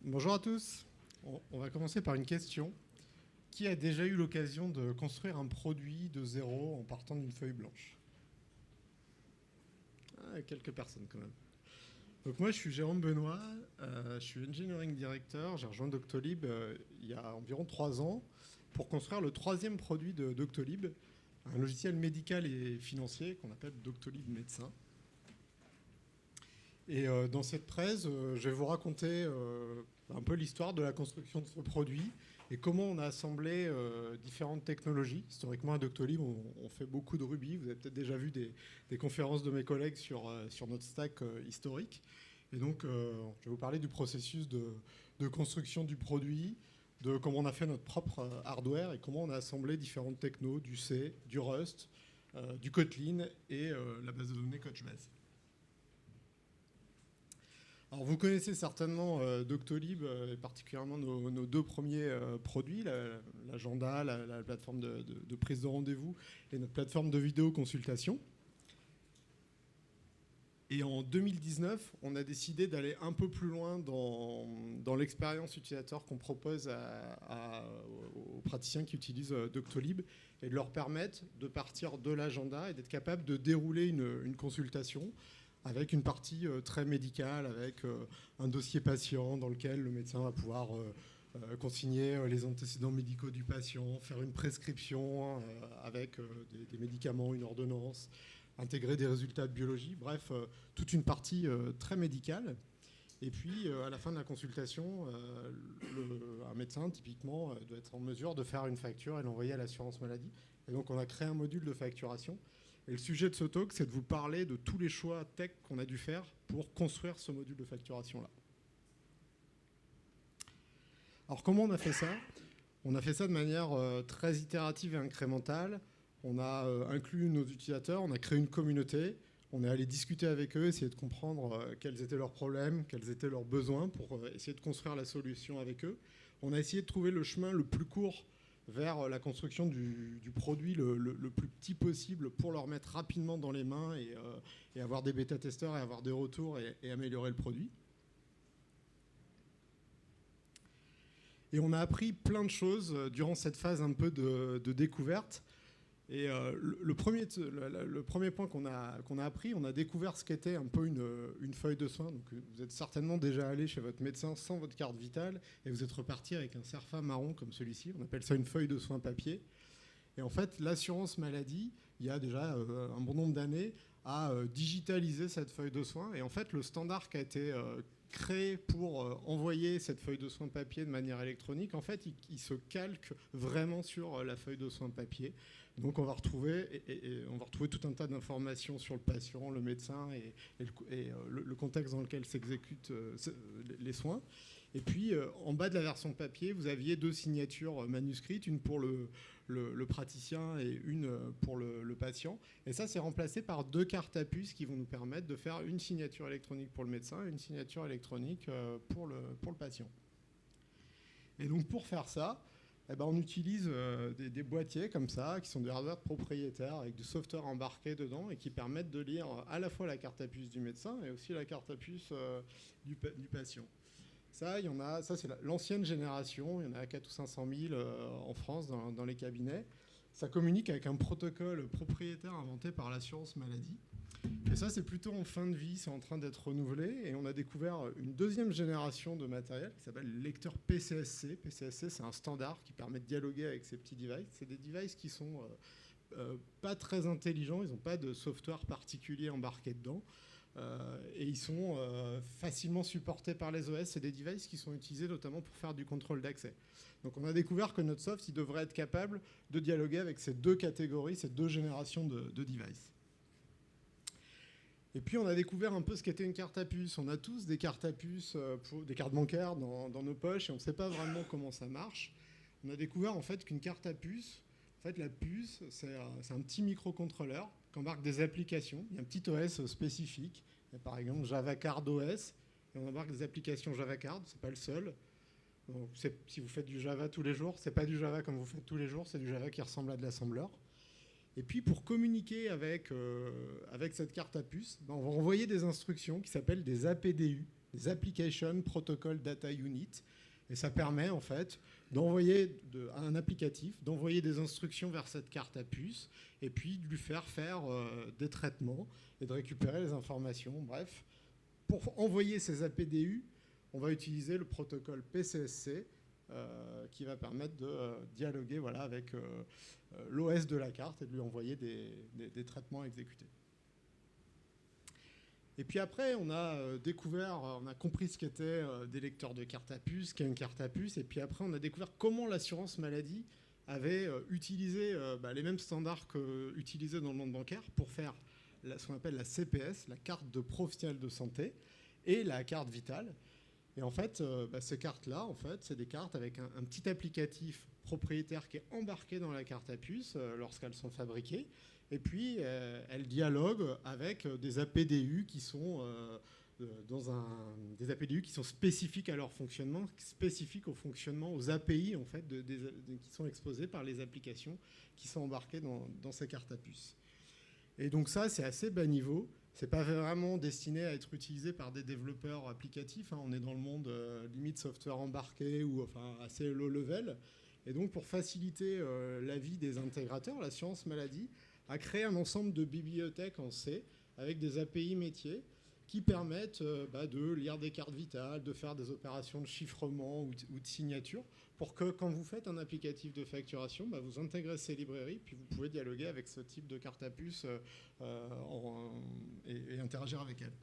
Bonjour à tous. On va commencer par une question. Qui a déjà eu l'occasion de construire un produit de zéro en partant d'une feuille blanche? Quelques personnes quand même. Donc moi je suis Jérôme Benoît, je suis Engineering Director, j'ai rejoint Doctolib il y a environ 3 ans pour construire le troisième produit de Doctolib, un logiciel médical et financier qu'on appelle Doctolib Médecin. Et dans cette presse, je vais vous raconter un peu l'histoire de la construction de ce produit et comment on a assemblé différentes technologies. Historiquement, à Doctolib, on fait beaucoup de Ruby. Vous avez peut-être déjà vu des conférences de mes collègues sur notre stack historique. Et donc, je vais vous parler du processus de construction du produit, de comment on a fait notre propre hardware et comment on a assemblé différentes technos, du C, du Rust, du Kotlin et la base de données Couchbase. Alors vous connaissez certainement Doctolib, et particulièrement nos deux premiers produits, l'agenda, la plateforme de prise de rendez-vous et notre plateforme de vidéo consultation. Et en 2019, on a décidé d'aller un peu plus loin dans l'expérience utilisateur qu'on propose aux praticiens qui utilisent Doctolib et de leur permettre de partir de l'agenda et d'être capable de dérouler une consultation avec une partie très médicale, avec un dossier patient dans lequel le médecin va pouvoir consigner les antécédents médicaux du patient, faire une prescription avec des médicaments, une ordonnance, intégrer des résultats de biologie, bref, toute une partie très médicale. Et puis, à la fin de la consultation, un médecin, typiquement, doit être en mesure de faire une facture et l'envoyer à l'assurance maladie. Et donc, on a créé un module de facturation. Et le sujet de ce talk, c'est de vous parler de tous les choix tech qu'on a dû faire pour construire ce module de facturation-là. Alors, comment on a fait ça? On a fait ça de manière très itérative et incrémentale. On a inclus nos utilisateurs, on a créé une communauté, on est allé discuter avec eux, essayer de comprendre quels étaient leurs problèmes, quels étaient leurs besoins pour essayer de construire la solution avec eux. On a essayé de trouver le chemin le plus court vers la construction du produit le plus petit possible pour leur mettre rapidement dans les mains et avoir des bêta-testeurs et avoir des retours et améliorer le produit. Et on a appris plein de choses durant cette phase un peu de découverte. Et le premier point qu'on a appris, on a découvert ce qu'était un peu une feuille de soins. Donc, vous êtes certainement déjà allé chez votre médecin sans votre carte vitale et vous êtes reparti avec un CERFA marron comme celui-ci. On appelle ça une feuille de soins papier. Et en fait, l'assurance maladie, il y a déjà un bon nombre d'années, a digitalisé cette feuille de soins. Et en fait, le standard qui a été créé pour envoyer cette feuille de soins papier de manière électronique, en fait, il se calque vraiment sur la feuille de soins papier. Donc on va retrouver, on va retrouver tout un tas d'informations sur le patient, le médecin et le contexte dans lequel s'exécutent les soins. Et puis en bas de la version papier, vous aviez deux signatures manuscrites, une pour le praticien et une pour le patient. Et ça, c'est remplacé par deux cartes à puce qui vont nous permettre de faire une signature électronique pour le médecin et une signature électronique pour le patient. Et donc pour faire ça, eh ben, on utilise des boîtiers comme ça, qui sont des hardware propriétaires avec du software embarqué dedans et qui permettent de lire à la fois la carte à puce du médecin et aussi la carte à puce du patient. Ça, c'est l'ancienne génération, il y en a 400 ou 500 000 en France dans les cabinets. Ça communique avec un protocole propriétaire inventé par l'assurance maladie. Et ça, c'est plutôt en fin de vie, c'est en train d'être renouvelé. Et on a découvert une deuxième génération de matériel qui s'appelle le lecteur PCSC. PCSC, c'est un standard qui permet de dialoguer avec ces petits devices. C'est des devices qui sont pas très intelligents, ils n'ont pas de software particulier embarqué dedans. Et ils sont facilement supportés par les OS. C'est des devices qui sont utilisés notamment pour faire du contrôle d'accès. Donc on a découvert que notre soft, il devrait être capable de dialoguer avec ces deux catégories, ces deux générations de devices. Et puis on a découvert un peu ce qu'était une carte à puce. On a tous des cartes à puce, des cartes bancaires dans nos poches et on ne sait pas vraiment comment ça marche. On a découvert en fait qu'une carte à puce, en fait la puce, c'est un petit microcontrôleur qui embarque des applications. Il y a un petit OS spécifique. Il y a par exemple JavaCard OS et on embarque des applications JavaCard. C'est pas le seul. Donc, si vous faites du Java tous les jours, c'est pas du Java comme vous faites tous les jours, c'est du Java qui ressemble à de l'assembleur. Et puis pour communiquer avec cette carte à puce, on va envoyer des instructions qui s'appellent des APDU. des Application Protocol Data Unit. Et ça permet en fait d'envoyer à un applicatif, d'envoyer des instructions vers cette carte à puce et puis de lui faire des traitements et de récupérer les informations. Bref, pour envoyer ces APDU, on va utiliser le protocole PCSC qui va permettre de dialoguer avec l'OS de la carte et de lui envoyer des traitements exécutés. Et puis après, on a découvert, on a compris ce qu'étaient des lecteurs de carte à puce, qu'est une carte à puce, et puis après, on a découvert comment l'assurance maladie avait utilisé les mêmes standards qu'utilisés dans le monde bancaire pour faire ce qu'on appelle la CPS, la carte de professionnel de santé, et la carte vitale. Et en fait, ces cartes-là, en fait, c'est des cartes avec un petit applicatif propriétaire qui est embarqué dans la carte à puce lorsqu'elles sont fabriquées. Et puis, elles dialoguent avec des APDU qui sont des APDU qui sont spécifiques à leur fonctionnement, spécifiques au fonctionnement, aux API en fait, qui sont exposées par les applications qui sont embarquées dans ces cartes à puce. Et donc ça, c'est assez bas niveau. C'est pas vraiment destiné à être utilisé par des développeurs applicatifs. On est dans le monde limite software embarqué ou enfin assez low level. Et donc, pour faciliter la vie des intégrateurs, l'assurance maladie a créé un ensemble de bibliothèques en C avec des API métiers qui permettent de lire des cartes vitales, de faire des opérations de chiffrement ou de signature pour que quand vous faites un applicatif de facturation, vous intégrez ces librairies puis vous pouvez dialoguer avec ce type de carte à puce et interagir avec elles.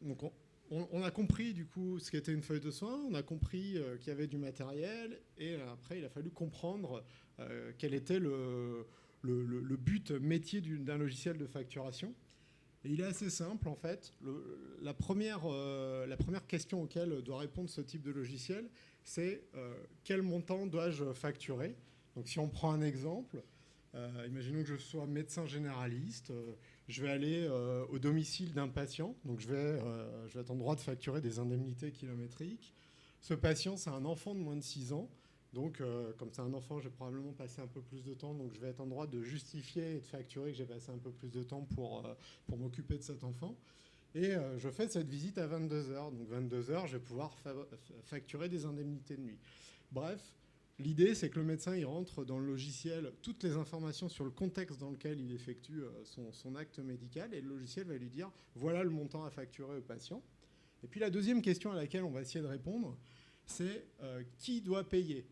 Donc on a compris du coup ce qu'était une feuille de soin, on a compris qu'il y avait du matériel et après il a fallu comprendre quel était le but métier d'un logiciel de facturation. Et il est assez simple en fait. La première question auquel doit répondre ce type de logiciel, c'est quel montant dois-je facturer. Donc si on prend un exemple, imaginons que je sois médecin généraliste, je vais aller au domicile d'un patient, donc je vais être en droit de facturer des indemnités kilométriques. Ce patient, c'est un enfant de moins de 6 ans. Donc, comme c'est un enfant, j'ai probablement passé un peu plus de temps. Donc, je vais être en droit de justifier et de facturer que j'ai passé un peu plus de temps pour m'occuper de cet enfant. Et je fais cette visite à 22h. Donc, 22h, je vais pouvoir facturer des indemnités de nuit. Bref, l'idée, c'est que le médecin, il rentre dans le logiciel toutes les informations sur le contexte dans lequel il effectue son acte médical. Et le logiciel va lui dire, voilà le montant à facturer au patient. Et puis, la deuxième question à laquelle on va essayer de répondre, c'est qui doit payer ?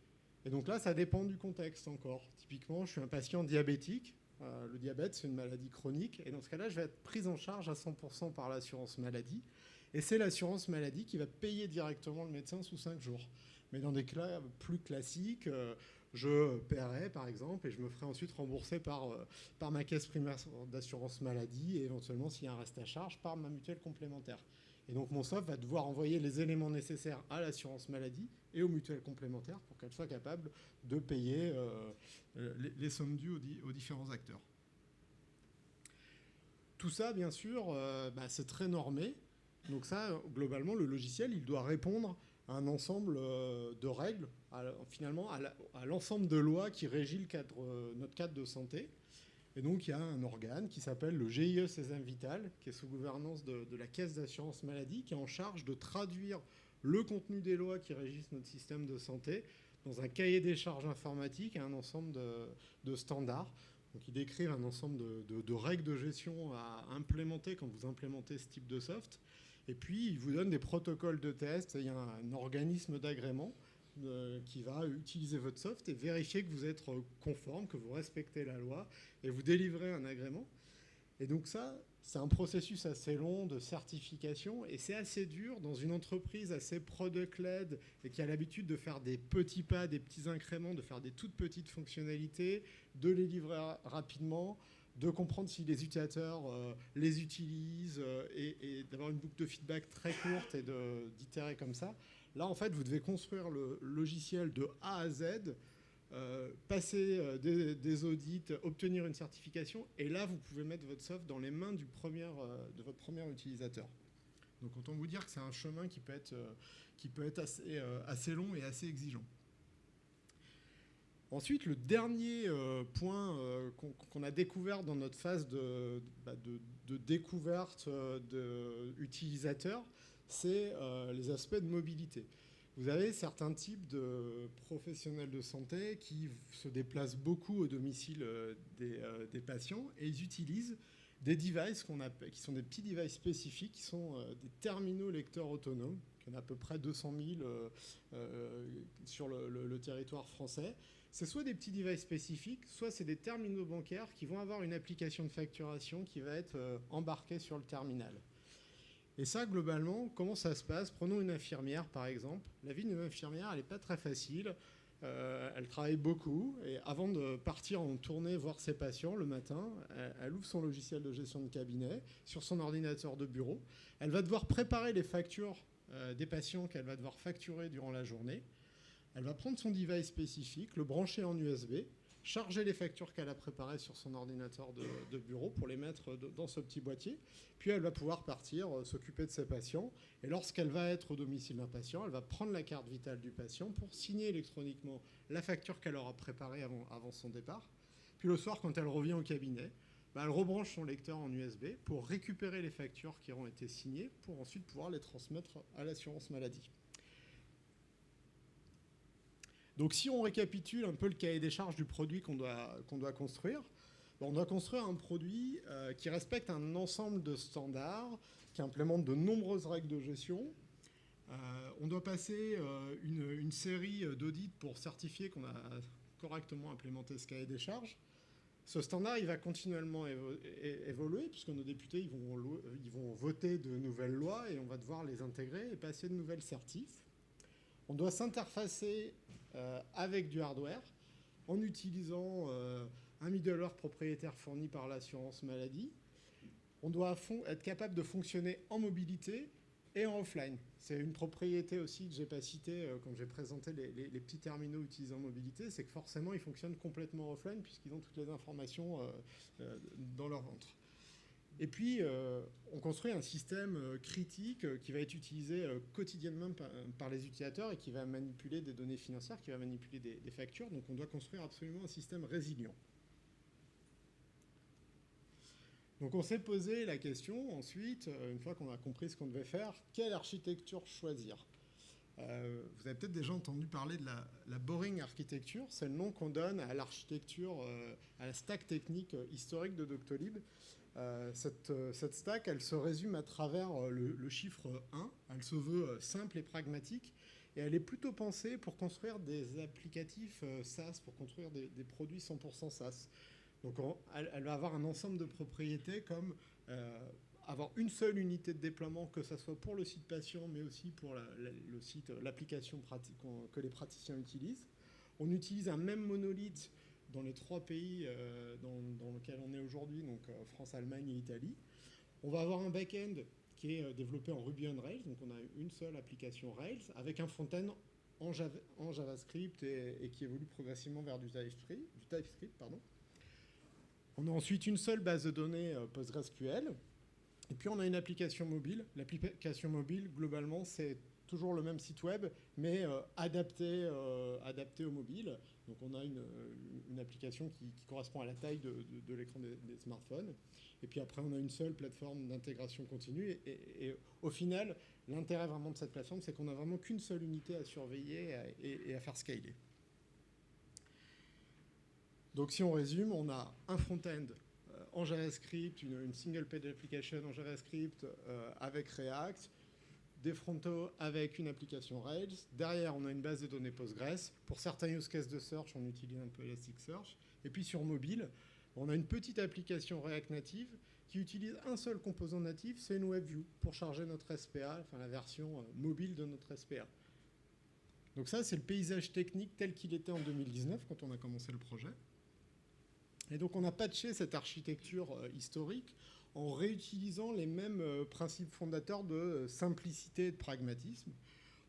Et donc là, ça dépend du contexte encore. Typiquement, je suis un patient diabétique. Le diabète, c'est une maladie chronique. Et dans ce cas-là, je vais être pris en charge à 100% par l'assurance maladie. Et c'est l'assurance maladie qui va payer directement le médecin sous 5 jours. Mais dans des cas plus classiques, je paierai, par exemple, et je me ferai ensuite rembourser par ma caisse primaire d'assurance maladie et éventuellement, s'il y a un reste à charge, par ma mutuelle complémentaire. Et donc, mon SOF va devoir envoyer les éléments nécessaires à l'assurance maladie et aux mutuelles complémentaires pour qu'elles soient capables de payer les sommes dues aux différents acteurs. Tout ça, bien sûr, c'est très normé. Donc ça, globalement, le logiciel, il doit répondre à un ensemble de règles, finalement, à l'ensemble de lois qui régit notre cadre de santé. Et donc, il y a un organe qui s'appelle le GIE Sésame Vital, qui est sous gouvernance de la Caisse d'assurance maladie, qui est en charge de traduire le contenu des lois qui régissent notre système de santé dans un cahier des charges informatique et un ensemble de standards. Donc, ils décrivent un ensemble de règles de gestion à implémenter quand vous implémentez ce type de soft. Et puis, ils vous donnent des protocoles de test. Il y a un organisme d'agrément qui va utiliser votre soft et vérifier que vous êtes conforme, que vous respectez la loi, et vous délivrez un agrément. Et donc ça, c'est un processus assez long de certification, et c'est assez dur dans une entreprise assez product-led et qui a l'habitude de faire des petits pas, des petits incréments, de faire des toutes petites fonctionnalités, de les livrer rapidement, de comprendre si les utilisateurs les utilisent et d'avoir une boucle de feedback très courte et d'itérer comme ça. Là, en fait, vous devez construire le logiciel de A à Z, passer des audits, obtenir une certification, et là, vous pouvez mettre votre soft dans les mains de votre premier utilisateur. Donc, autant vous dire que c'est un chemin qui peut être assez long et assez exigeant. Ensuite, le dernier point qu'on a découvert dans notre phase de découverte d'utilisateurs, c'est les aspects de mobilité. Vous avez certains types de professionnels de santé qui se déplacent beaucoup au domicile des patients et ils utilisent des devices qui sont des petits devices spécifiques, qui sont des terminaux lecteurs autonomes. Il y en a à peu près 200 000 sur le territoire français. C'est soit des petits devices spécifiques, soit c'est des terminaux bancaires qui vont avoir une application de facturation qui va être embarquée sur le terminal. Et ça, globalement, comment ça se passe? Prenons une infirmière, par exemple. La vie d'une infirmière, elle n'est pas très facile. Elle travaille beaucoup. Et avant de partir en tournée voir ses patients le matin, elle ouvre son logiciel de gestion de cabinet sur son ordinateur de bureau. Elle va devoir préparer les factures des patients qu'elle va devoir facturer durant la journée. Elle va prendre son device spécifique, le brancher en USB, charger les factures qu'elle a préparées sur son ordinateur de bureau pour les mettre dans ce petit boîtier. Puis elle va pouvoir partir s'occuper de ses patients. Et lorsqu'elle va être au domicile d'un patient, elle va prendre la carte vitale du patient pour signer électroniquement la facture qu'elle aura préparée avant son départ. Puis le soir, quand elle revient au cabinet, elle rebranche son lecteur en USB pour récupérer les factures qui auront été signées pour ensuite pouvoir les transmettre à l'assurance maladie. Donc si on récapitule un peu le cahier des charges du produit qu'on doit construire, on doit construire un produit qui respecte un ensemble de standards, qui implémente de nombreuses règles de gestion. On doit passer une série d'audits pour certifier qu'on a correctement implémenté ce cahier des charges. Ce standard, il va continuellement évoluer, puisque nos députés ils vont voter de nouvelles lois et on va devoir les intégrer et passer de nouvelles certifs. On doit s'interfacer avec du hardware en utilisant un middleware propriétaire fourni par l'assurance maladie. On doit être capable de fonctionner en mobilité et en offline. C'est une propriété aussi que je n'ai pas citée quand j'ai présenté les petits terminaux utilisés en mobilité, c'est que forcément ils fonctionnent complètement offline puisqu'ils ont toutes les informations dans leur ventre. Et puis, on construit un système critique qui va être utilisé quotidiennement par les utilisateurs et qui va manipuler des données financières, qui va manipuler des factures. Donc, on doit construire absolument un système résilient. Donc, on s'est posé la question ensuite, une fois qu'on a compris ce qu'on devait faire, quelle architecture choisir? Vous avez peut-être déjà entendu parler de la boring architecture. C'est le nom qu'on donne à l'architecture, à la stack technique historique de Doctolib. Cette stack, elle se résume à travers le chiffre 1. Elle se veut simple et pragmatique. Et elle est plutôt pensée pour construire des applicatifs SaaS, pour construire des produits 100% SaaS. Donc elle va avoir un ensemble de propriétés comme avoir une seule unité de déploiement, que ce soit pour le site patient, mais aussi pour le site, l'application que les praticiens utilisent. On utilise un même monolithe dans les 3 pays dans lesquels on est aujourd'hui, donc France, Allemagne et Italie. On va avoir un back-end qui est développé en Ruby on Rails, donc on a une seule application Rails, avec un front-end en JavaScript et qui évolue progressivement vers du TypeScript. On a ensuite une seule base de données PostgreSQL, et puis on a une application mobile. L'application mobile, globalement, c'est toujours le même site web, mais adapté au mobile. Donc on a une application qui correspond à la taille de l'écran des smartphones. Et puis après, on a une seule plateforme d'intégration continue. Et au final, l'intérêt vraiment de cette plateforme, c'est qu'on n'a vraiment qu'une seule unité à surveiller et à faire scaler. Donc si on résume, on a un front-end en JavaScript, une single page application en JavaScript avec React, des frontaux avec une application Rails. Derrière, on a une base de données Postgres. Pour certains use cases de search, on utilise un peu Elasticsearch. Et puis sur mobile, on a une petite application React Native qui utilise un seul composant natif, c'est une WebView, pour charger notre SPA, enfin la version mobile de notre SPA. Donc ça, c'est le paysage technique tel qu'il était en 2019, quand on a commencé le projet. Et donc on a patché cette architecture historique en réutilisant les mêmes principes fondateurs de simplicité et de pragmatisme.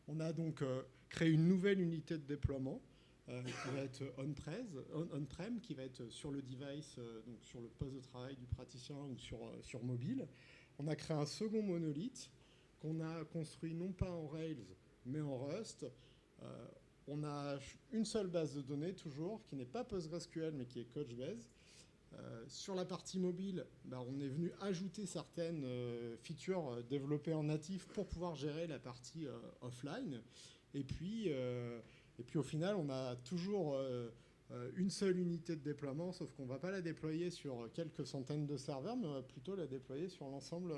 On a donc créé une nouvelle unité de déploiement qui va être on-prem, qui va être sur le device, donc sur le poste de travail du praticien ou sur mobile. On a créé un second monolithe qu'on a construit non pas en Rails, mais en Rust. on a une seule base de données toujours, qui n'est pas PostgreSQL, mais qui est Couchbase. Sur la partie mobile, on est venu ajouter certaines features développées en natif pour pouvoir gérer la partie offline. Et puis au final, on a toujours une seule unité de déploiement, sauf qu'on ne va pas la déployer sur quelques centaines de serveurs, mais on va plutôt la déployer sur l'ensemble,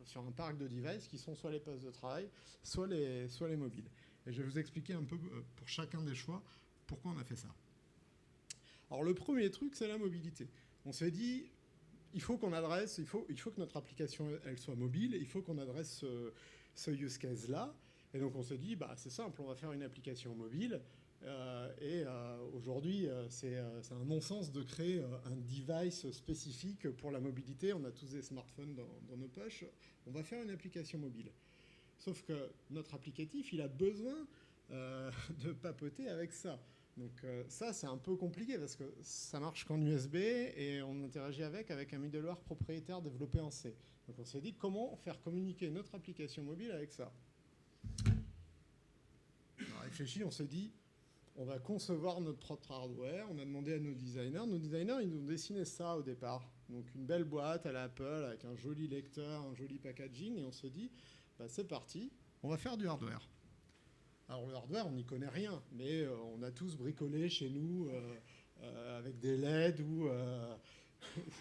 sur un parc de devices qui sont soit les postes de travail, soit les mobiles. Et je vais vous expliquer un peu pour chacun des choix pourquoi on a fait ça. Alors le premier truc, c'est la mobilité. On s'est dit, il faut qu'on adresse, il faut que notre application elle soit mobile, il faut qu'on adresse ce use case-là. Et donc on s'est dit, c'est simple, on va faire une application mobile. Aujourd'hui, c'est un non-sens de créer un device spécifique pour la mobilité. On a tous des smartphones dans nos poches. On va faire une application mobile. Sauf que notre applicatif, il a besoin de papoter avec ça. Donc ça, c'est un peu compliqué parce que ça marche qu'en USB et on interagit avec un middleware propriétaire développé en C. Donc on s'est dit comment faire communiquer notre application mobile avec ça. On a réfléchi, on s'est dit on va concevoir notre propre hardware. On a demandé à nos designers. Nos designers, ils nous ont dessiné ça au départ. Donc une belle boîte à l'Apple avec un joli lecteur, un joli packaging. Et on se dit, c'est parti, on va faire du hardware. Alors le hardware, on n'y connaît rien, mais on a tous bricolé chez nous avec des LED ou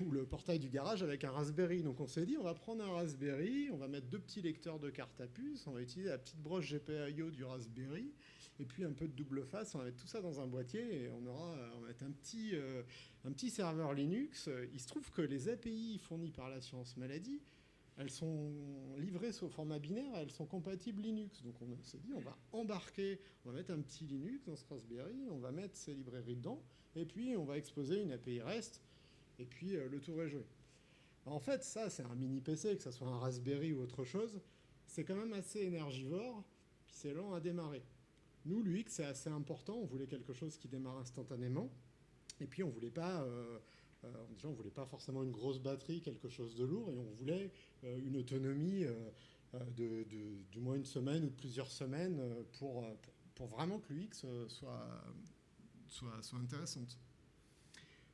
le portail du garage avec un Raspberry. Donc on s'est dit, on va prendre un Raspberry, on va mettre 2 petits lecteurs de carte à puce, on va utiliser la petite broche GPIO du Raspberry, et puis un peu de double face, on va mettre tout ça dans un boîtier, et on va mettre un petit serveur Linux. Il se trouve que les API fournies par l'assurance maladie, elles sont livrées sous format binaire et elles sont compatibles Linux. Donc on s'est dit, on va embarquer, on va mettre un petit Linux dans ce Raspberry, on va mettre ses librairies dedans, et puis on va exposer une API REST, et puis le tour est joué. En fait, ça, c'est un mini PC, que ce soit un Raspberry ou autre chose, c'est quand même assez énergivore, puis c'est lent à démarrer. Nous, l'UX, c'est assez important, on voulait quelque chose qui démarre instantanément, et puis on voulait pas... déjà, on ne voulait pas forcément une grosse batterie, quelque chose de lourd, et on voulait une autonomie du moins une semaine ou plusieurs semaines pour vraiment que l'UX soit intéressante.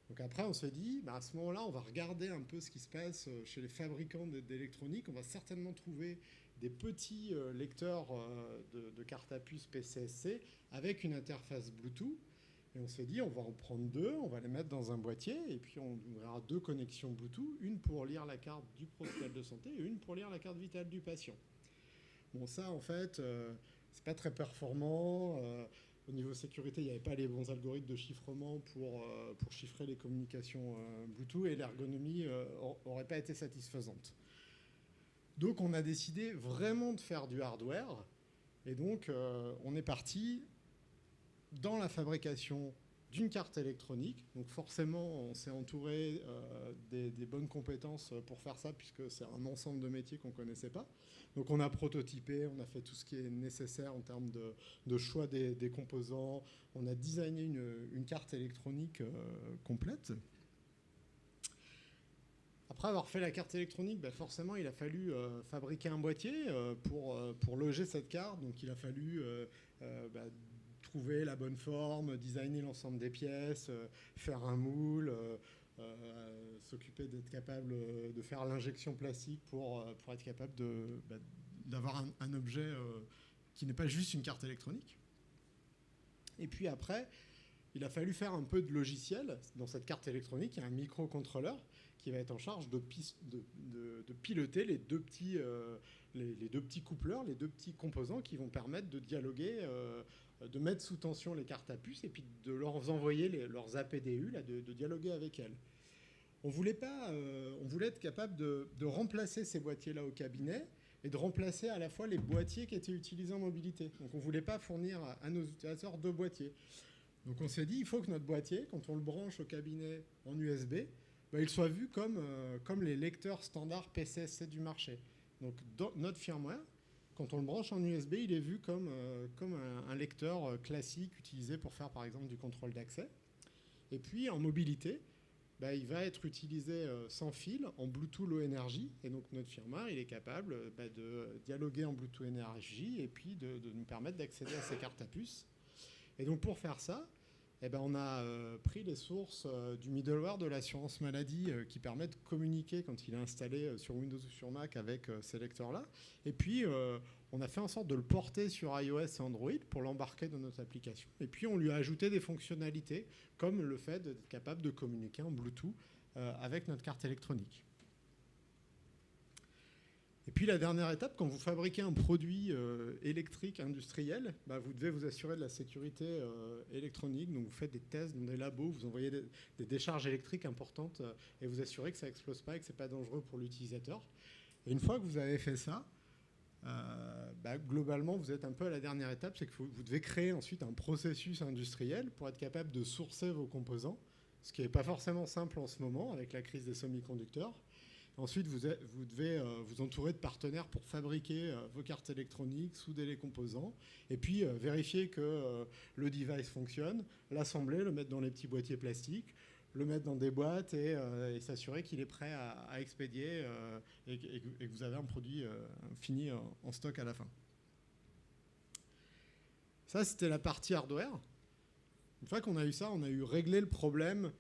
Donc après, on s'est dit, à ce moment-là, on va regarder un peu ce qui se passe chez les fabricants d'électronique. On va certainement trouver des petits lecteurs de cartes à puce PCSC avec une interface Bluetooth. Et on s'est dit, on va en prendre 2, on va les mettre dans un boîtier, et puis on ouvrira 2 connexions Bluetooth, une pour lire la carte du protocole de santé et une pour lire la carte vitale du patient. Bon, ça, en fait, c'est pas très performant. Au niveau sécurité, il n'y avait pas les bons algorithmes de chiffrement pour chiffrer les communications Bluetooth, et l'ergonomie n'aurait pas été satisfaisante. Donc, on a décidé vraiment de faire du hardware, et donc, on est parti dans la fabrication d'une carte électronique. Donc forcément, on s'est entouré des bonnes compétences pour faire ça, puisque c'est un ensemble de métiers qu'on ne connaissait pas. Donc on a prototypé, on a fait tout ce qui est nécessaire en termes de choix des composants. On a designé une carte électronique complète. Après avoir fait la carte électronique, forcément, il a fallu fabriquer un boîtier pour loger cette carte. Donc il a fallu trouver la bonne forme, designer l'ensemble des pièces, faire un moule, s'occuper d'être capable de faire l'injection plastique pour être capable d'avoir un objet qui n'est pas juste une carte électronique. Et puis après, il a fallu faire un peu de logiciel. Dans cette carte électronique, il y a un microcontrôleur qui va être en charge de piloter les deux petits coupleurs, les 2 petits composants qui vont permettre de dialoguer, de mettre sous tension les cartes à puce et puis de leur envoyer leurs APDU, de dialoguer avec elles. On voulait être capable de remplacer ces boîtiers-là au cabinet et de remplacer à la fois les boîtiers qui étaient utilisés en mobilité. Donc on ne voulait pas fournir à nos utilisateurs 2 boîtiers. Donc on s'est dit, il faut que notre boîtier, quand on le branche au cabinet en USB, il soit vu comme les lecteurs standards PCSC du marché. Donc dans notre firmware, quand on le branche en USB, il est vu comme un lecteur classique utilisé pour faire par exemple du contrôle d'accès. Et puis en mobilité, il va être utilisé sans fil, en Bluetooth Low Energy. Et donc notre firmware, il est capable de dialoguer en Bluetooth Energy et puis de nous permettre d'accéder à ces cartes à puce. Et donc pour faire ça, eh ben, on a pris les sources du middleware de l'assurance maladie qui permet de communiquer quand il est installé sur Windows ou sur Mac avec ces lecteurs-là. Et puis, on a fait en sorte de le porter sur iOS et Android pour l'embarquer dans notre application. Et puis, on lui a ajouté des fonctionnalités comme le fait d'être capable de communiquer en Bluetooth avec notre carte électronique. Et puis la dernière étape, quand vous fabriquez un produit électrique industriel, bah, vous devez vous assurer de la sécurité électronique. Donc vous faites des tests dans des labos, vous envoyez des décharges électriques importantes et vous assurez que ça n'explose pas et que ce n'est pas dangereux pour l'utilisateur. Et une fois que vous avez fait ça, bah, globalement, vous êtes un peu à la dernière étape, c'est que vous devez créer ensuite un processus industriel pour être capable de sourcer vos composants, ce qui n'est pas forcément simple en ce moment avec la crise des semi-conducteurs. Ensuite, vous devez vous entourer de partenaires pour fabriquer vos cartes électroniques, souder les composants, et puis vérifier que le device fonctionne, l'assembler, le mettre dans les petits boîtiers plastiques, le mettre dans des boîtes et s'assurer qu'il est prêt à expédier et que vous avez un produit fini en stock à la fin. Ça, c'était la partie hardware. Une fois qu'on a eu ça, on a eu réglé le problème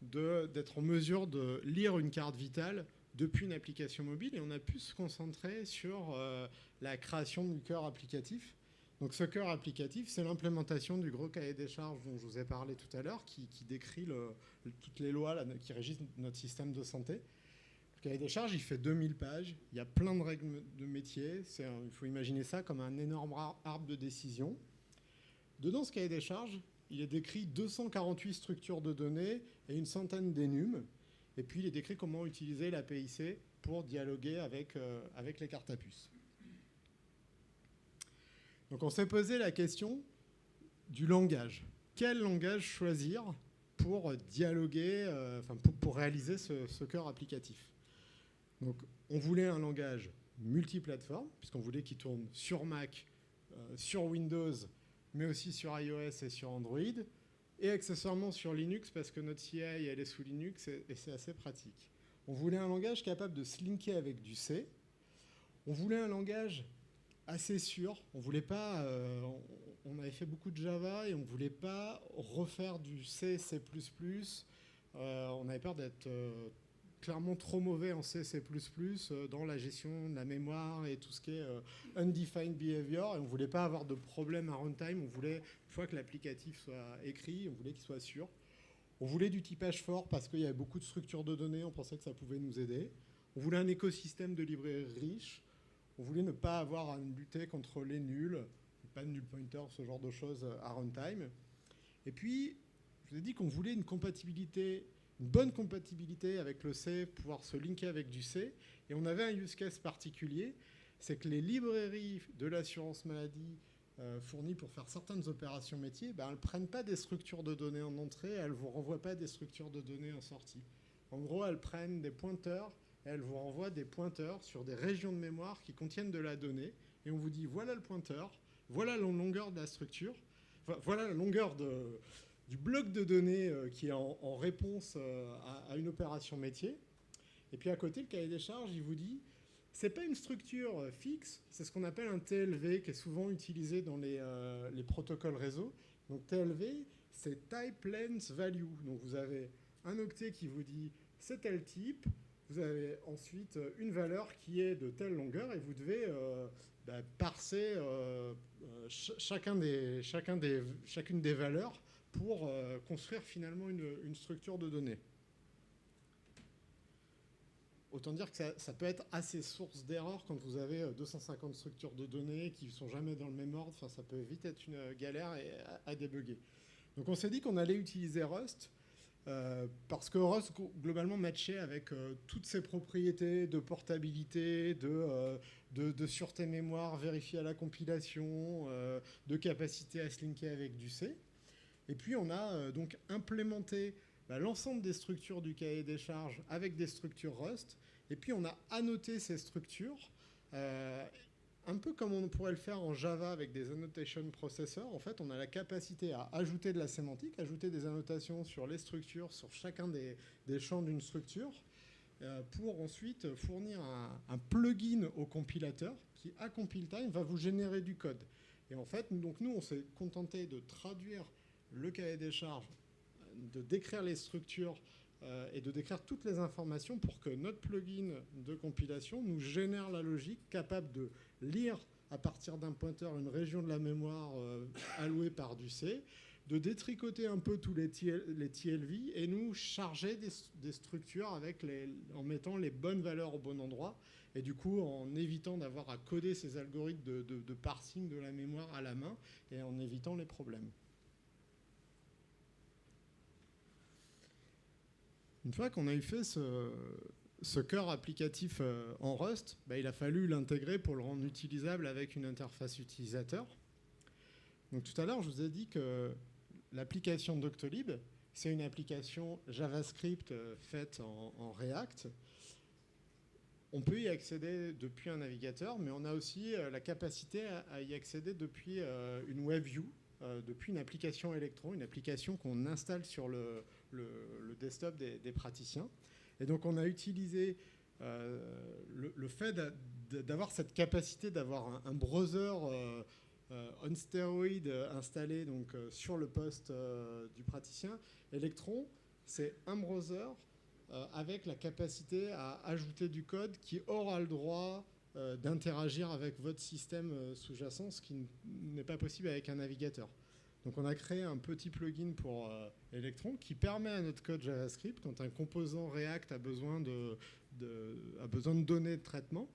d'être en mesure de lire une carte vitale depuis une application mobile, et on a pu se concentrer sur la création du cœur applicatif. Donc ce cœur applicatif, c'est l'implémentation du gros cahier des charges dont je vous ai parlé tout à l'heure, qui décrit toutes les lois là, qui régissent notre système de santé. Le cahier des charges, il fait 2000 pages, il y a plein de règles de métier, il faut imaginer ça comme un énorme arbre de décision. Dedans ce cahier des charges, il est décrit 248 structures de données et une centaine d'énums. Et puis, il est décrit comment utiliser la PIC pour dialoguer avec les cartes à puce. Donc, on s'est posé la question du langage. Quel langage choisir pour dialoguer, pour réaliser ce cœur applicatif? Donc, on voulait un langage multiplateforme, puisqu'on voulait qu'il tourne sur Mac, sur Windows, mais aussi sur iOS et sur Android, et accessoirement sur Linux, parce que notre CI, elle est sous Linux, et c'est assez pratique. On voulait un langage capable de se linker avec du C. On voulait un langage assez sûr. On voulait pas... on avait fait beaucoup de Java, et on ne voulait pas refaire du C, C++. On avait peur d'être clairement trop mauvais en C, C++, dans la gestion de la mémoire et tout ce qui est undefined behavior. Et on ne voulait pas avoir de problème à runtime. On voulait, une fois que l'applicatif soit écrit, on voulait qu'il soit sûr. On voulait du typage fort parce qu'il y avait beaucoup de structures de données. On pensait que ça pouvait nous aider. On voulait un écosystème de librairies riche. On voulait ne pas avoir à lutter contre les nuls, pas de null pointer, ce genre de choses à runtime. Et puis, je vous ai dit qu'on voulait une bonne compatibilité avec le C, pouvoir se linker avec du C. Et on avait un use case particulier, c'est que les librairies de l'assurance maladie fournies pour faire certaines opérations métiers, elles ne prennent pas des structures de données en entrée, elles ne vous renvoient pas des structures de données en sortie. En gros, elles prennent des pointeurs, et elles vous renvoient des pointeurs sur des régions de mémoire qui contiennent de la donnée. Et on vous dit, voilà le pointeur, voilà la longueur de la structure, voilà la longueur du bloc de données qui est en réponse à une opération métier. Et puis à côté, le cahier des charges, il vous dit, c'est pas une structure fixe, c'est ce qu'on appelle un TLV qui est souvent utilisé dans les protocoles réseau. Donc TLV, c'est Type Length Value. Donc vous avez un octet qui vous dit c'est tel type, vous avez ensuite une valeur qui est de telle longueur et vous devez parser chacune des valeurs pour construire finalement une structure de données. Autant dire que ça peut être assez source d'erreur quand vous avez 250 structures de données qui ne sont jamais dans le même ordre. Enfin, ça peut vite être une galère à débugger. Donc on s'est dit qu'on allait utiliser Rust parce que Rust globalement matchait avec toutes ses propriétés de portabilité, de sûreté mémoire vérifiée à la compilation, de capacité à se linker avec du C. Et puis on a donc implémenté l'ensemble des structures du cahier des charges avec des structures Rust. Et puis on a annoté ces structures, un peu comme on pourrait le faire en Java avec des annotation processors. En fait, on a la capacité à ajouter de la sémantique, ajouter des annotations sur les structures, sur chacun des champs d'une structure, pour ensuite fournir un plugin au compilateur qui, à compile time, va vous générer du code. Et en fait, donc nous, on s'est contenté de traduire le cahier des charges, de décrire les structures et de décrire toutes les informations pour que notre plugin de compilation nous génère la logique capable de lire à partir d'un pointeur une région de la mémoire allouée par du C, de détricoter un peu tous les TLV et nous charger des structures en mettant les bonnes valeurs au bon endroit et du coup en évitant d'avoir à coder ces algorithmes de parsing de la mémoire à la main et en évitant les problèmes. Une fois qu'on a eu fait ce cœur applicatif en Rust, il a fallu l'intégrer pour le rendre utilisable avec une interface utilisateur. Donc tout à l'heure, je vous ai dit que l'application Doctolib, c'est une application JavaScript faite en React. On peut y accéder depuis un navigateur, mais on a aussi la capacité à y accéder depuis une WebView, depuis une application Electron, une application qu'on installe sur le desktop des praticiens. Et donc on a utilisé le fait d'avoir cette capacité d'avoir un browser on stéroïde installé donc, sur le poste du praticien. Electron, c'est un browser avec la capacité à ajouter du code qui aura le droit d'interagir avec votre système sous-jacent, ce qui n'est pas possible avec un navigateur. Donc on a créé un petit plugin pour Electron qui permet à notre code JavaScript, quand un composant React a besoin de données de traitement,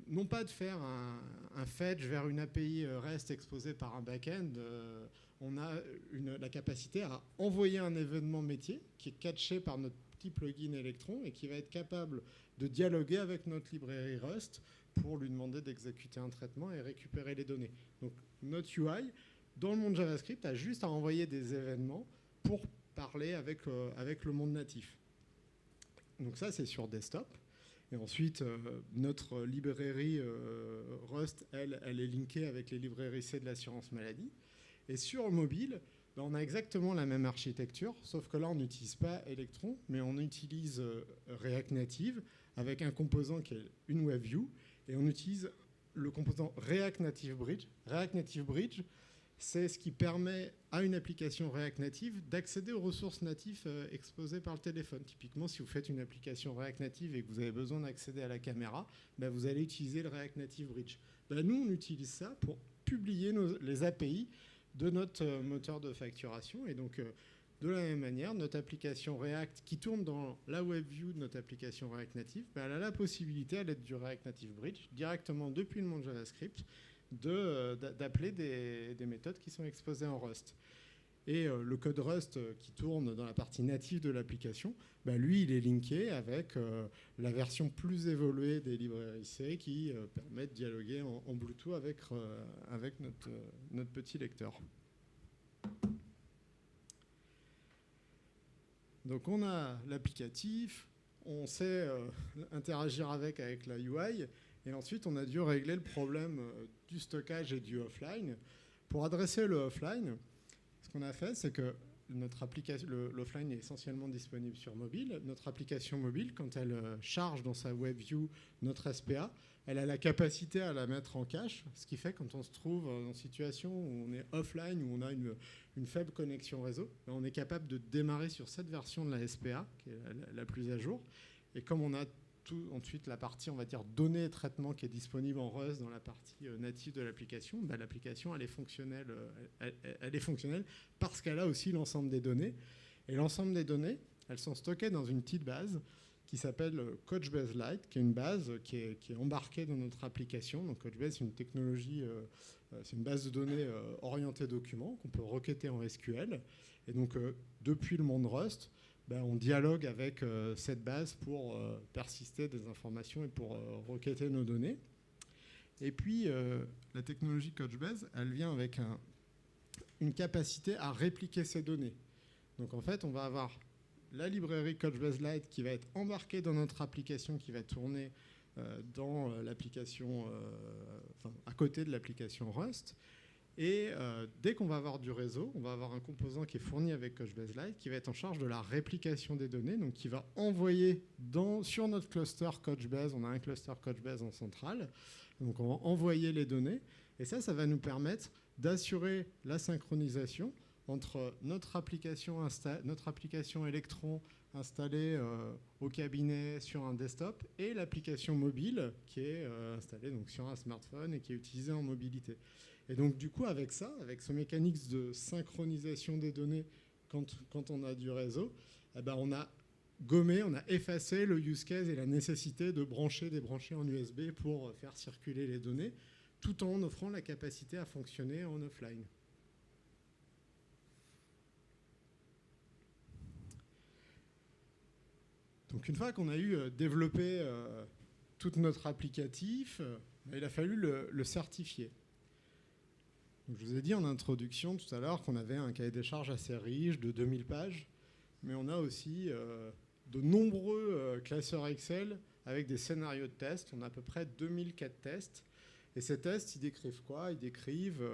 non pas de faire un fetch vers une API REST exposée par un back-end, on a la capacité à envoyer un événement métier qui est catché par notre petit plugin Electron et qui va être capable de dialoguer avec notre librairie Rust pour lui demander d'exécuter un traitement et récupérer les données. Donc notre UI, dans le monde JavaScript, a juste à envoyer des événements pour parler avec le monde natif. Donc ça, c'est sur desktop. Et ensuite, notre librairie Rust, elle est linkée avec les librairies C de l'assurance maladie. Et sur mobile, on a exactement la même architecture, sauf que là, on n'utilise pas Electron, mais on utilise React Native avec un composant qui est une WebView, et on utilise le composant React Native Bridge. React Native Bridge, c'est ce qui permet à une application React Native d'accéder aux ressources natives exposées par le téléphone. Typiquement, si vous faites une application React Native et que vous avez besoin d'accéder à la caméra, vous allez utiliser le React Native Bridge. Nous, on utilise ça pour publier les API de notre moteur de facturation. Et donc, de la même manière, notre application React qui tourne dans la WebView de notre application React Native, elle a la possibilité, à l'aide du React Native Bridge, directement depuis le monde JavaScript, d'appeler des méthodes qui sont exposées en Rust. Et le code Rust qui tourne dans la partie native de l'application, lui, il est linké avec la version plus évoluée des librairies C qui permet de dialoguer en Bluetooth avec notre petit lecteur. Donc on a l'applicatif, on sait interagir avec la UI, et ensuite on a dû régler le problème du stockage et du offline. Pour adresser le offline, ce qu'on a fait, c'est que notre application, l'offline est essentiellement disponible sur mobile. Notre application mobile, quand elle charge dans sa WebView notre SPA, elle a la capacité à la mettre en cache, ce qui fait quand on se trouve dans une situation où on est offline, où on a une faible connexion réseau, on est capable de démarrer sur cette version de la SPA, qui est la plus à jour. Et comme on a ensuite la partie, on va dire, données et traitement qui est disponible en Rust dans la partie native de l'application, l'application, elle est fonctionnelle, elle est fonctionnelle parce qu'elle a aussi l'ensemble des données. Et l'ensemble des données, elles sont stockées dans une petite base qui s'appelle Couchbase Lite, qui est une base qui est embarquée dans notre application. Donc Couchbase, c'est une technologie, c'est une base de données orientée documents qu'on peut requêter en SQL. Et donc, depuis le monde Rust, on dialogue avec cette base pour persister des informations et pour requêter nos données. Et puis, la technologie Couchbase, elle vient avec une capacité à répliquer ces données. Donc, en fait, on va avoir la librairie Couchbase Lite qui va être embarquée dans notre application, qui va tourner dans l'application, à côté de l'application Rust. Et dès qu'on va avoir du réseau, on va avoir un composant qui est fourni avec Couchbase Lite qui va être en charge de la réplication des données, donc qui va envoyer sur notre cluster Couchbase, on a un cluster Couchbase en centrale, Donc on va envoyer les données. Et ça va nous permettre d'assurer la synchronisation entre notre application Electron installée au cabinet sur un desktop et l'application mobile qui est installée donc, sur un smartphone et qui est utilisée en mobilité. Et donc du coup avec ça, avec ce mécanisme de synchronisation des données quand on a du réseau, eh ben, on a gommé, on a effacé le use case et la nécessité de débrancher en USB pour faire circuler les données, tout en offrant la capacité à fonctionner en offline. Donc une fois qu'on a eu développé tout notre applicatif, il a fallu le certifier. Donc, je vous ai dit en introduction tout à l'heure qu'on avait un cahier des charges assez riche de 2000 pages, mais on a aussi de nombreux classeurs Excel avec des scénarios de tests. On a à peu près 2004 tests. Et ces tests, ils décrivent quoi? Ils décrivent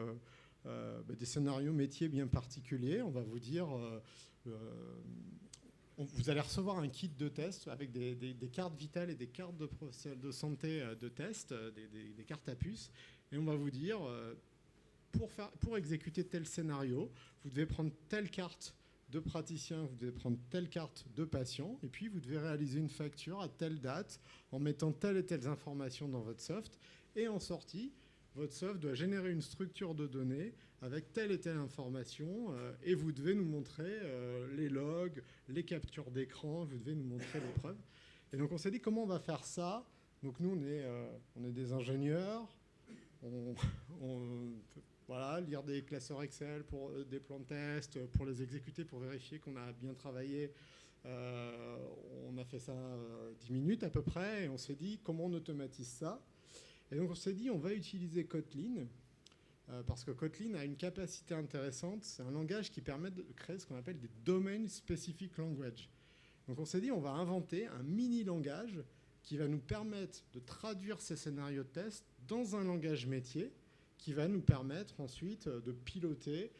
des scénarios métiers bien particuliers. On va vous dire, vous allez recevoir un kit de test avec des cartes vitales et des cartes de santé de test, des cartes à puce. Et on va vous dire, pour exécuter tel scénario, vous devez prendre telle carte de praticien, vous devez prendre telle carte de patient, et puis vous devez réaliser une facture à telle date en mettant telles et telles informations dans votre soft. Et en sortie, votre soft doit générer une structure de données avec telle et telle information, et vous devez nous montrer les logs, les captures d'écran, vous devez nous montrer les preuves. Et donc on s'est dit comment on va faire ça. Donc nous on est des ingénieurs, voilà, lire des classeurs Excel pour des plans de test, pour les exécuter, pour vérifier qu'on a bien travaillé. On a fait ça 10 minutes à peu près, et on s'est dit comment on automatise ça. Et donc on s'est dit on va utiliser Kotlin, parce que Kotlin a une capacité intéressante. C'est un langage qui permet de créer ce qu'on appelle des domain specific language. Donc on s'est dit on va inventer un mini langage qui va nous permettre de traduire ces scénarios de test dans un langage métier, qui va nous permettre ensuite de piloter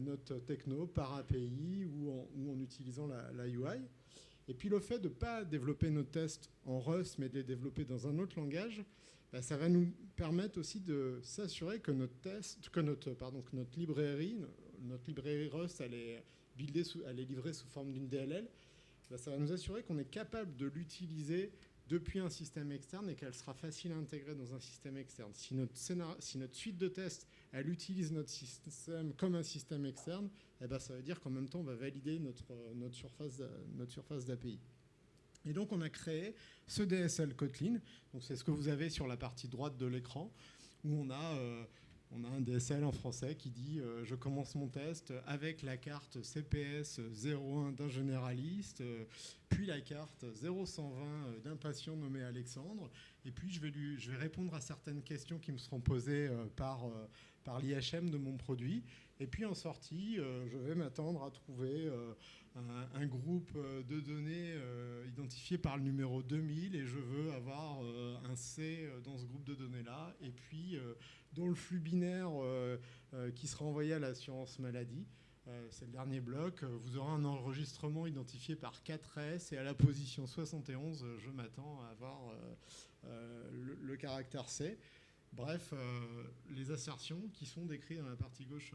notre techno par API ou en utilisant la UI. Et puis le fait de ne pas développer nos tests en Rust, mais de les développer dans un autre langage, ça va nous permettre aussi de s'assurer que notre librairie Rust, elle est livrée sous forme d'une DLL. Ça va nous assurer qu'on est capable de l'utiliser depuis un système externe et qu'elle sera facile à intégrer dans un système externe. Si notre suite de tests, elle utilise notre système comme un système externe, ça veut dire qu'en même temps, on va valider notre surface d'API. Et donc, on a créé ce DSL Kotlin. Donc, c'est ce que vous avez sur la partie droite de l'écran, où on a un DSL en français qui dit je commence mon test avec la carte CPS 01 d'un généraliste, puis la carte 0120 d'un patient nommé Alexandre, et puis je vais répondre à certaines questions qui me seront posées par l'IHM de mon produit. Et puis en sortie, je vais m'attendre à trouver un groupe de données identifié par le numéro 2000, et je veux avoir un C dans ce groupe de données-là, et puis dans le flux binaire qui sera envoyé à l'assurance maladie. C'est le dernier bloc. Vous aurez un enregistrement identifié par 4S, et à la position 71, je m'attends à avoir le caractère C. Bref, les assertions qui sont décrites dans la partie gauche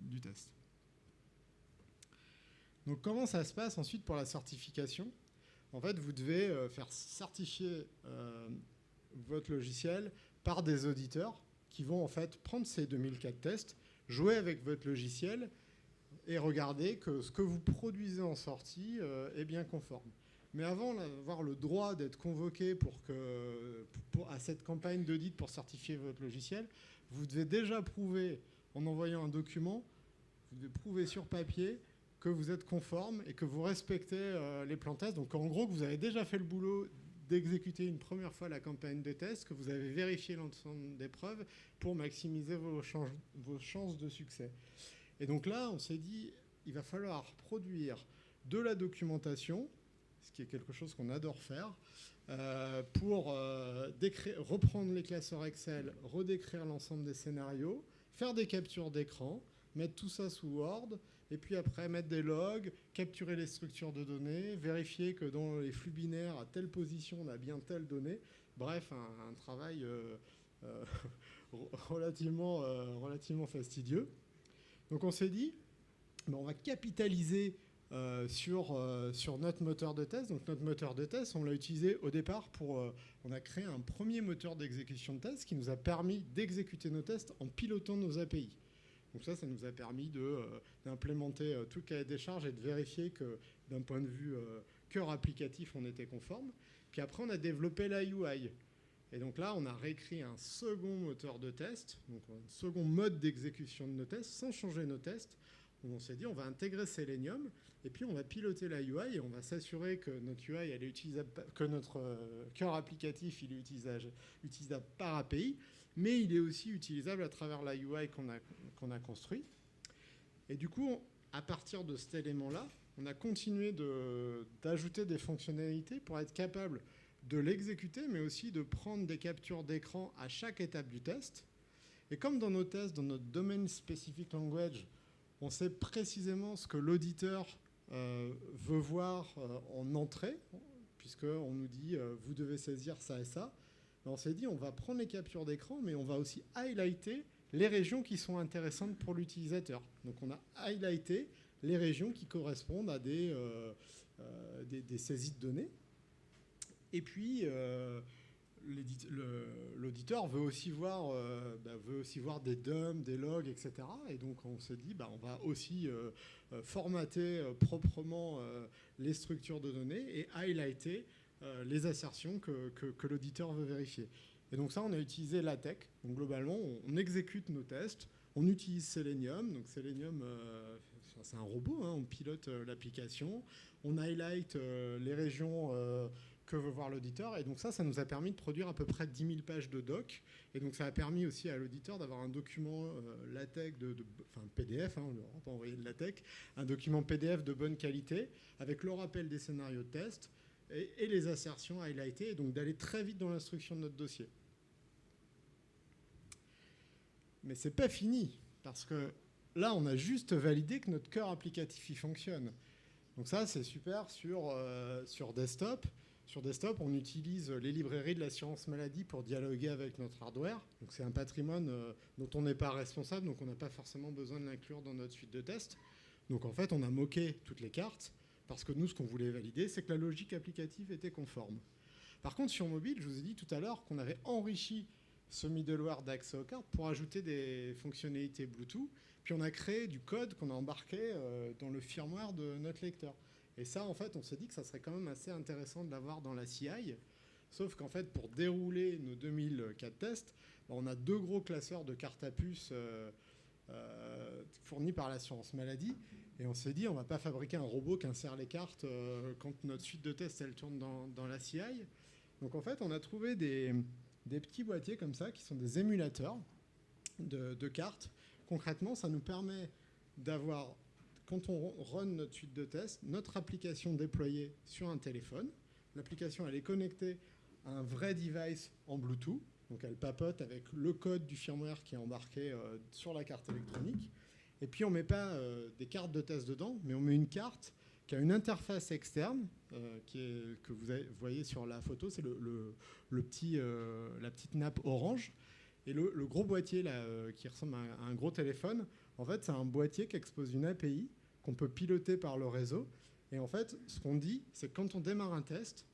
du test. Donc comment ça se passe ensuite pour la certification? En fait, vous devez faire certifier votre logiciel par des auditeurs qui vont en fait prendre ces 2004 tests, jouer avec votre logiciel et regarder que ce que vous produisez en sortie est bien conforme. Mais avant d'avoir le droit d'être convoqué à cette campagne d'audit pour certifier votre logiciel, vous devez déjà prouver, en envoyant un document, vous devez prouver sur papier que vous êtes conforme et que vous respectez les plans tests. Donc en gros, que vous avez déjà fait le boulot d'exécuter une première fois la campagne de test, que vous avez vérifié l'ensemble des preuves pour maximiser vos chances de succès. Et donc là, on s'est dit, il va falloir produire de la documentation, ce qui est quelque chose qu'on adore faire, pour reprendre les classeurs Excel, redécrire l'ensemble des scénarios, faire des captures d'écran, mettre tout ça sous Word, et puis après mettre des logs, capturer les structures de données, vérifier que dans les flux binaires, à telle position, on a bien telle donnée. Bref, un travail euh, relativement fastidieux. Donc on s'est dit, ben, on va capitaliser sur notre moteur de test. Donc notre moteur de test, on l'a utilisé au départ on a créé un premier moteur d'exécution de test qui nous a permis d'exécuter nos tests en pilotant nos API. Donc ça nous a permis d'implémenter tout le cahier des charges et de vérifier que d'un point de vue cœur applicatif, on était conforme. Puis après, on a développé la UI. Et donc là, on a réécrit un second moteur de test, donc un second mode d'exécution de nos tests, sans changer nos tests. On s'est dit, on va intégrer Selenium, et puis on va piloter la UI, et on va s'assurer que notre UI, elle est utilisable, que notre cœur applicatif, il est utilisable par API, mais il est aussi utilisable à travers la UI qu'on a construit. Et du coup, à partir de cet élément-là, on a continué d'ajouter des fonctionnalités pour être capable de l'exécuter, mais aussi de prendre des captures d'écran à chaque étape du test. Et comme dans nos tests, dans notre domaine specific language, on sait précisément ce que l'auditeur veut voir en entrée, puisqu'on nous dit vous devez saisir ça et ça. On s'est dit on va prendre les captures d'écran, mais on va aussi highlighter les régions qui sont intéressantes pour l'utilisateur. Donc on a highlighté les régions qui correspondent à des saisies de données. Et puis, l'auditeur veut aussi voir des DOM, des logs, etc. Et donc, on se dit, on va aussi formater proprement les structures de données et highlighter les assertions que l'auditeur veut vérifier. Et donc ça, on a utilisé LaTeX. Donc globalement, on exécute nos tests, on utilise Selenium. Donc Selenium, c'est un robot, hein, on pilote l'application, on highlight les régions que veut voir l'auditeur. Et donc ça nous a permis de produire à peu près 10 000 pages de doc. Et donc ça a permis aussi à l'auditeur d'avoir un document LaTeX, enfin PDF, hein, on ne va pas envoyer de LaTeX, un document PDF de bonne qualité avec le rappel des scénarios de test et les assertions highlightées, et donc d'aller très vite dans l'instruction de notre dossier. Mais c'est pas fini, parce que là, on a juste validé que notre cœur applicatif y fonctionne. Donc ça, c'est super sur desktop. Sur desktop, on utilise les librairies de l'assurance maladie pour dialoguer avec notre hardware. Donc c'est un patrimoine dont on n'est pas responsable, donc on n'a pas forcément besoin de l'inclure dans notre suite de tests. Donc en fait, on a moqué toutes les cartes, parce que nous, ce qu'on voulait valider, c'est que la logique applicative était conforme. Par contre, sur mobile, je vous ai dit tout à l'heure qu'on avait enrichi ce middleware d'accès aux cartes pour ajouter des fonctionnalités Bluetooth. Puis on a créé du code qu'on a embarqué dans le firmware de notre lecteur. Et ça, en fait, on s'est dit que ça serait quand même assez intéressant de l'avoir dans la CI. Sauf qu'en fait, pour dérouler nos 2004 tests, on a 2 gros classeurs de cartes à puce fournis par l'assurance maladie. Et on s'est dit, on ne va pas fabriquer un robot qui insère les cartes quand notre suite de tests, elle tourne dans la CI. Donc en fait, on a trouvé des petits boîtiers comme ça, qui sont des émulateurs de cartes. Concrètement, ça nous permet d'avoir, quand on run notre suite de tests, notre application déployée sur un téléphone. L'application, elle est connectée à un vrai device en Bluetooth. Donc elle papote avec le code du firmware qui est embarqué sur la carte électronique. Et puis on ne met pas des cartes de test dedans, mais on met une carte qui a une interface externe que vous voyez sur la photo. C'est la petite nappe orange. Et le gros boîtier là, qui ressemble à un gros téléphone, en fait, c'est un boîtier qui expose une API qu'on peut piloter par le réseau. Et en fait, ce qu'on dit, c'est que quand on démarre un test,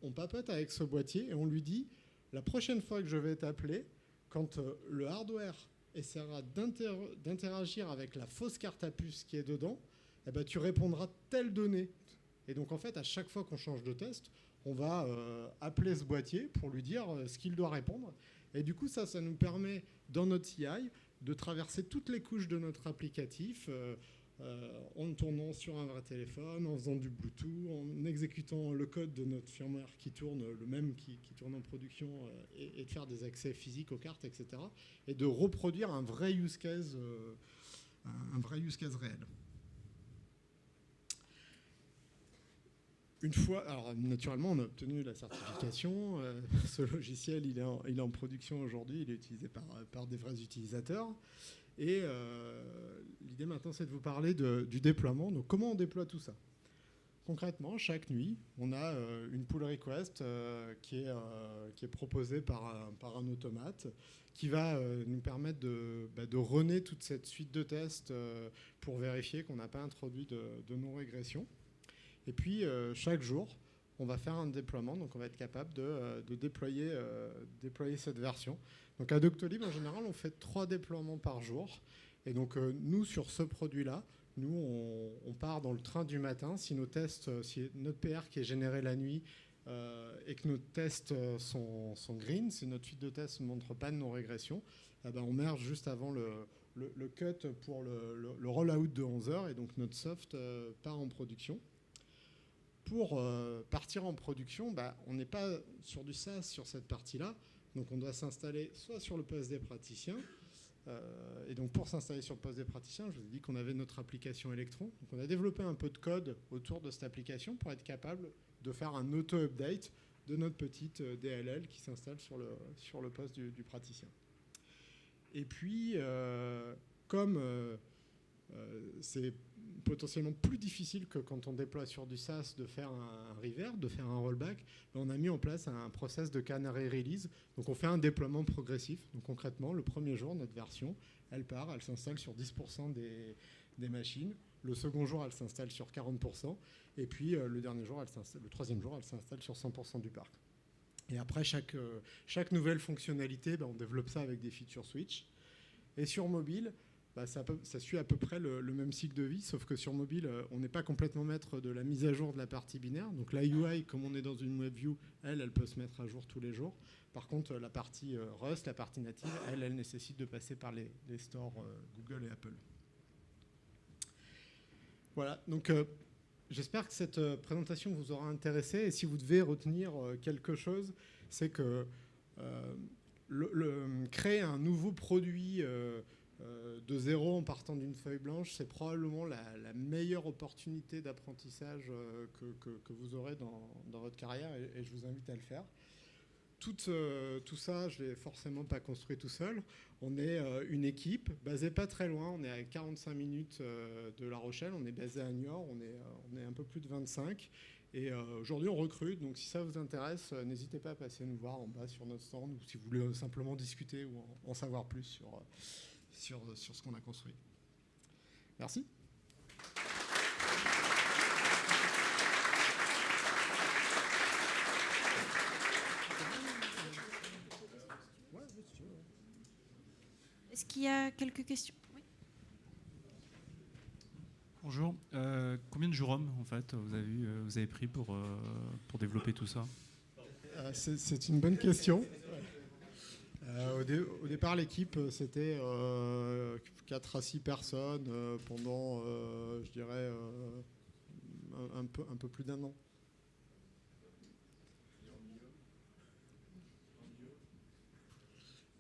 on papote avec ce boîtier et on lui dit la prochaine fois que je vais t'appeler, quand le hardware essaiera d'interagir avec la fausse carte à puce qui est dedans, eh ben, tu répondras telle donnée. Et donc, en fait, à chaque fois qu'on change de test, on va appeler ce boîtier pour lui dire ce qu'il doit répondre. Et du coup, ça nous permet, dans notre CI, de traverser toutes les couches de notre applicatif en tournant sur un vrai téléphone, en faisant du Bluetooth, en exécutant le code de notre firmware qui tourne, le même qui tourne en production, et de faire des accès physiques aux cartes, etc. Et de reproduire un vrai use case réel. Une fois, alors naturellement, on a obtenu la certification. Ce logiciel, il est en production aujourd'hui. Il est utilisé par des vrais utilisateurs. Et l'idée maintenant, c'est de vous parler du déploiement. Donc, comment on déploie tout ça ? concrètement, chaque nuit, on a une pull request qui est proposée par un automate qui va nous permettre de runner toute cette suite de tests pour vérifier qu'on n'a pas introduit de non-régression. Et puis, chaque jour, on va faire un déploiement, donc on va être capable de déployer cette version. Donc à Doctolib, en général, on fait 3 déploiements par jour. Et donc nous, sur ce produit-là, nous, on part dans le train du matin. Si nos tests, si notre PR qui est généré la nuit et que nos tests sont green, si notre suite de tests ne montre pas de non-régression, on merge juste avant le cut pour le rollout de 11h. Et donc notre soft part en production. Pour partir en production, on n'est pas sur du SaaS sur cette partie-là. Donc on doit s'installer soit sur le poste des praticiens. Et donc pour s'installer sur le poste des praticiens, je vous ai dit qu'on avait notre application Electron. Donc on a développé un peu de code autour de cette application pour être capable de faire un auto-update de notre petite DLL qui s'installe sur le poste du praticien. Et puis, comme c'est potentiellement plus difficile que quand on déploie sur du SaaS de faire un revert, de faire un rollback, on a mis en place un process de canary release. Donc on fait un déploiement progressif. Donc concrètement, le premier jour, notre version, elle part, elle s'installe sur 10% des machines. Le second jour, elle s'installe sur 40%. Et puis le troisième jour, elle s'installe sur 100% du parc. Et après, chaque nouvelle fonctionnalité, on développe ça avec des feature switch. Et sur mobile, ça suit à peu près le même cycle de vie, sauf que sur mobile, on n'est pas complètement maître de la mise à jour de la partie binaire. Donc la UI, comme on est dans une WebView, elle peut se mettre à jour tous les jours. Par contre, la partie Rust, la partie native, elle nécessite de passer par les stores Google et Apple. Voilà, donc j'espère que cette présentation vous aura intéressé. Et si vous devez retenir quelque chose, c'est que créer un nouveau produit de zéro en partant d'une feuille blanche, c'est probablement la meilleure opportunité d'apprentissage que vous aurez dans votre carrière et je vous invite à le faire. Tout ça, je ne l'ai forcément pas construit tout seul. On est une équipe basée pas très loin, on est à 45 minutes de La Rochelle, on est basé à Niort, on est un peu plus de 25. Et aujourd'hui, on recrute, donc si ça vous intéresse, n'hésitez pas à passer nous voir en bas sur notre stand ou si vous voulez simplement discuter ou en savoir plus sur ce qu'on a construit. Merci. Est-ce qu'il y a quelques questions? Oui. Bonjour. Combien de jours hommes en fait vous avez pris pour développer tout ça? C'est une bonne question. Au départ, l'équipe, c'était 4 à 6 personnes pendant, je dirais, un peu plus d'1 an.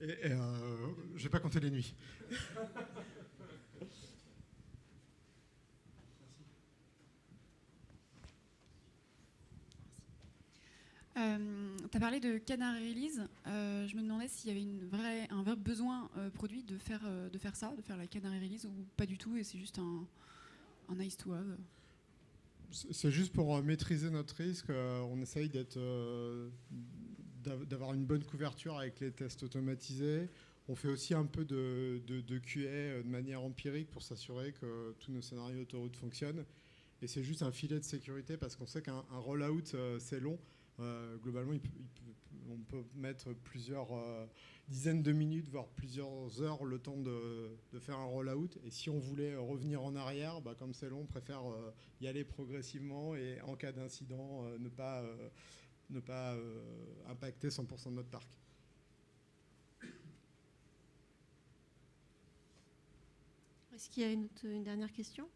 Et je n'ai pas compté les nuits. Tu as parlé de Canary Release. Je me demandais s'il y avait un vrai besoin produit de faire ça, de faire la Canary Release, ou pas du tout, et c'est juste un nice to have. C'est juste pour maîtriser notre risque. On essaye d'avoir une bonne couverture avec les tests automatisés. On fait aussi un peu de QA de manière empirique pour s'assurer que tous nos scénarios autoroute fonctionnent. Et c'est juste un filet de sécurité parce qu'on sait qu'un rollout, c'est long. Globalement, on peut mettre plusieurs dizaines de minutes, voire plusieurs heures le temps de faire un rollout. Et si on voulait revenir en arrière, comme c'est long, on préfère y aller progressivement et en cas d'incident, ne pas impacter 100% de notre parc. Est-ce qu'il y a une dernière question ?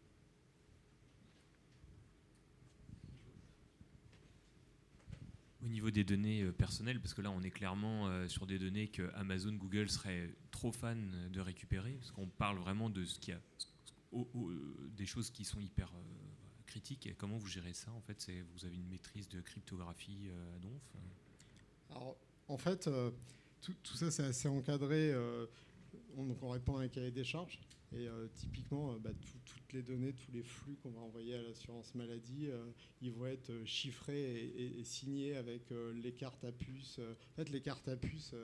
Au niveau des données personnelles, parce que là on est clairement sur des données que Amazon, Google seraient trop fans de récupérer, parce qu'on parle vraiment de ce qu'il y a, des choses qui sont hyper critiques. Et comment vous gérez ça en fait? Vous avez une maîtrise de cryptographie à donf? Alors, en fait, tout ça c'est assez encadré. on répond à un cahier des charges. Et typiquement, toutes les données, tous les flux qu'on va envoyer à l'assurance maladie, ils vont être chiffrés et signés avec les cartes à puce. En fait, les cartes à puce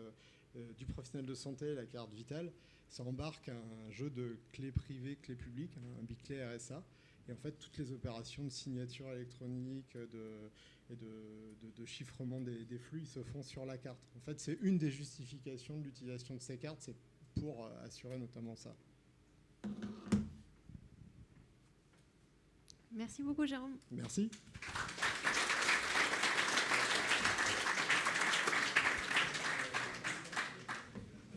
du professionnel de santé, la carte vitale, ça embarque un jeu de clés privées, clés publiques, un biclé RSA. Et en fait, toutes les opérations de signature électronique et de chiffrement des flux, ils se font sur la carte. En fait, c'est une des justifications de l'utilisation de ces cartes, c'est pour assurer notamment ça. Merci beaucoup, Jérôme. Merci.